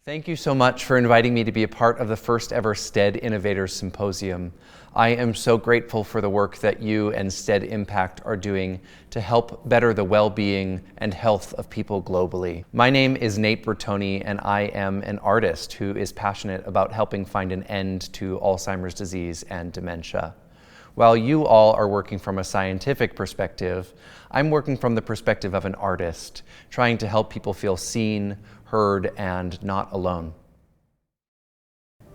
Thank you so much for inviting me to be a part of the first ever Stead Innovators Symposium. I am so grateful for the work that you and Stead Impact are doing to help better the well-being and health of people globally. My name is Nate Bertone, and I am an artist who is passionate about helping find an end to Alzheimer's disease and dementia. While you all are working from a scientific perspective, I'm working from the perspective of an artist, trying to help people feel seen, heard, and not alone.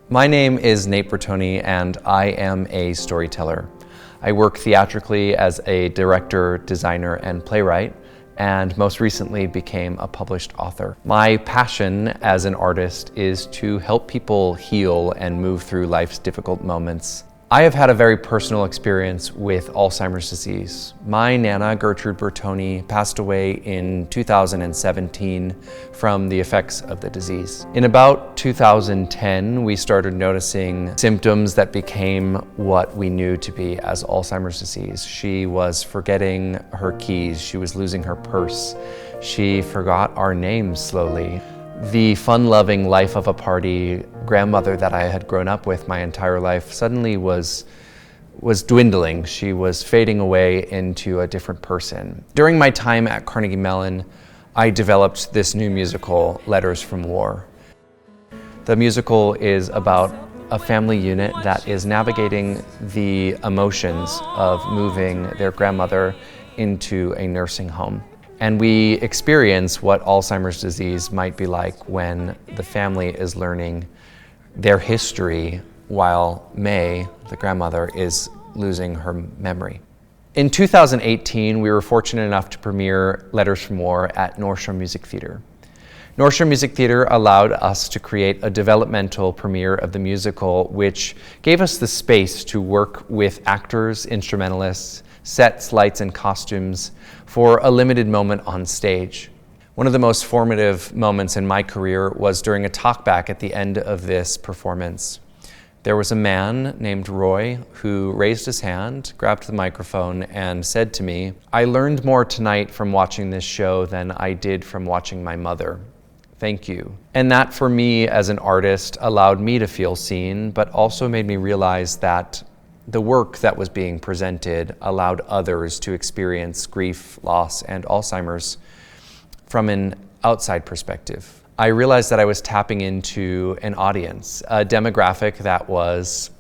My name is Nate Bertone, and I am a storyteller. I work theatrically as a director, designer, and playwright, and most recently became a published author. My passion as an artist is to help people heal and move through life's difficult moments. I have had a very personal experience with Alzheimer's disease. My Nana, Gertrude Bertone, passed away in 2017 from the effects of the disease. In about 2010, we started noticing symptoms that became what we knew to be as Alzheimer's disease. She was forgetting her keys, she was losing her purse, she forgot our names slowly. The fun-loving life of a party grandmother that I had grown up with my entire life suddenly was dwindling. She was fading away into a different person. During my time at Carnegie Mellon, I developed this new musical, Letters from War. The musical is about a family unit that is navigating the emotions of moving their grandmother into a nursing home. And we experience what Alzheimer's disease might be like when the family is learning their history while May, the grandmother, is losing her memory. In 2018, we were fortunate enough to premiere Letters from War at North Shore Music Theater. North Shore Music Theater allowed us to create a developmental premiere of the musical, which gave us the space to work with actors, instrumentalists, sets, lights, and costumes for a limited moment on stage. One of the most formative moments in my career was during a talkback at the end of this performance. There was a man named Roy who raised his hand, grabbed the microphone, and said to me, "I learned more tonight from watching this show than I did from watching my mother. Thank you." And that, for me as an artist, allowed me to feel seen, but also made me realize that the work that was being presented allowed others to experience grief, loss, and Alzheimer's from an outside perspective. I realized that I was tapping into an audience, a demographic that was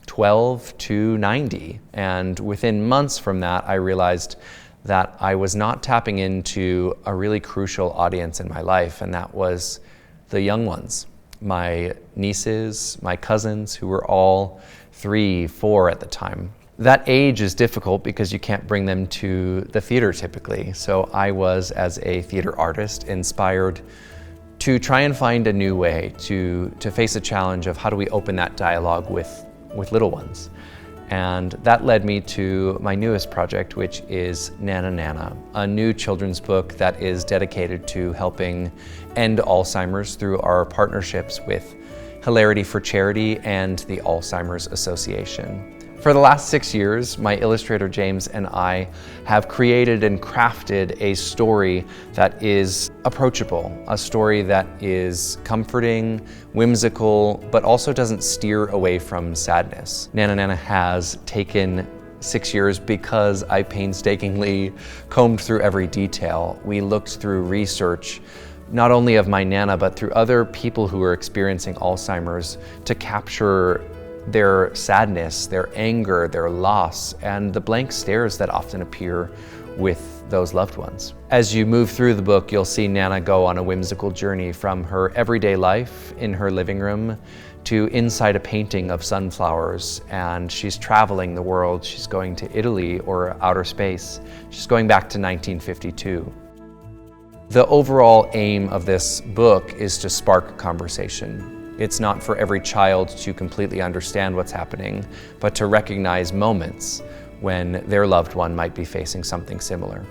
12 to 90. And within months from that, I realized that I was not tapping into a really crucial audience in my life, and that was the young ones. My nieces, my cousins, who were all 3, 4 at the time. That age is difficult because you can't bring them to the theater typically. So I was, as a theater artist, inspired to try and find a new way to face a challenge of how do we open that dialogue with little ones. And that led me to my newest project, which is Nana Nana, a new children's book that is dedicated to helping end Alzheimer's through our partnerships with Hilarity for Charity and the Alzheimer's Association. For the last 6 years, my illustrator James and I have created and crafted a story that is approachable, a story that is comforting, whimsical, but also doesn't steer away from sadness. Nana Nana has taken 6 years because I painstakingly combed through every detail. We looked through research, not only of my Nana, but through other people who are experiencing Alzheimer's, to capture their sadness, their anger, their loss, and the blank stares that often appear with those loved ones. As you move through the book, you'll see Nana go on a whimsical journey from her everyday life in her living room to inside a painting of sunflowers, and she's traveling the world. She's going to Italy or outer space. She's going back to 1952. The overall aim of this book is to spark conversation. It's not for every child to completely understand what's happening, but to recognize moments when their loved one might be facing something similar.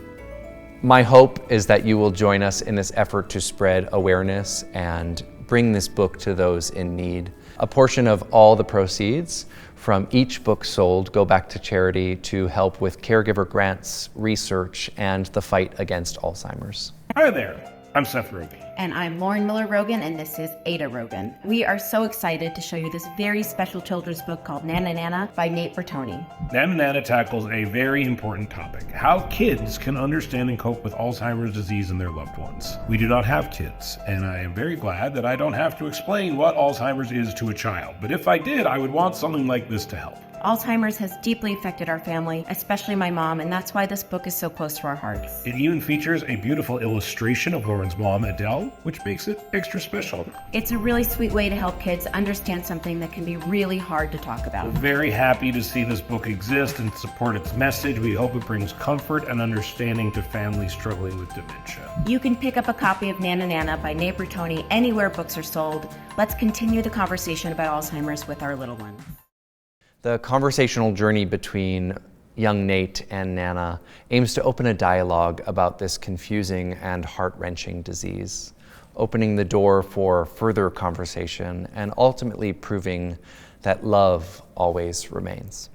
My hope is that you will join us in this effort to spread awareness and bring this book to those in need. A portion of all the proceeds from each book sold go back to charity to help with caregiver grants, research, and the fight against Alzheimer's. Hi there. I'm Seth Rogan. And I'm Lauren Miller-Rogan, and this is Ada Rogan. We are so excited to show you this very special children's book called Nana Nana by Nate Bertone. Nana Nana tackles a very important topic: how kids can understand and cope with Alzheimer's disease in their loved ones. We do not have kids, and I am very glad that I don't have to explain what Alzheimer's is to a child. But if I did, I would want something like this to help. Alzheimer's has deeply affected our family, especially my mom, and that's why this book is so close to our hearts. It even features a beautiful illustration of Lauren's mom, Adele, which makes it extra special. It's a really sweet way to help kids understand something that can be really hard to talk about. We're very happy to see this book exist and support its message. We hope it brings comfort and understanding to families struggling with dementia. You can pick up a copy of Nana Nana by Nate Bertone anywhere books are sold. Let's continue the conversation about Alzheimer's with our little ones. The conversational journey between young Nate and Nana aims to open a dialogue about this confusing and heart-wrenching disease, opening the door for further conversation and ultimately proving that love always remains.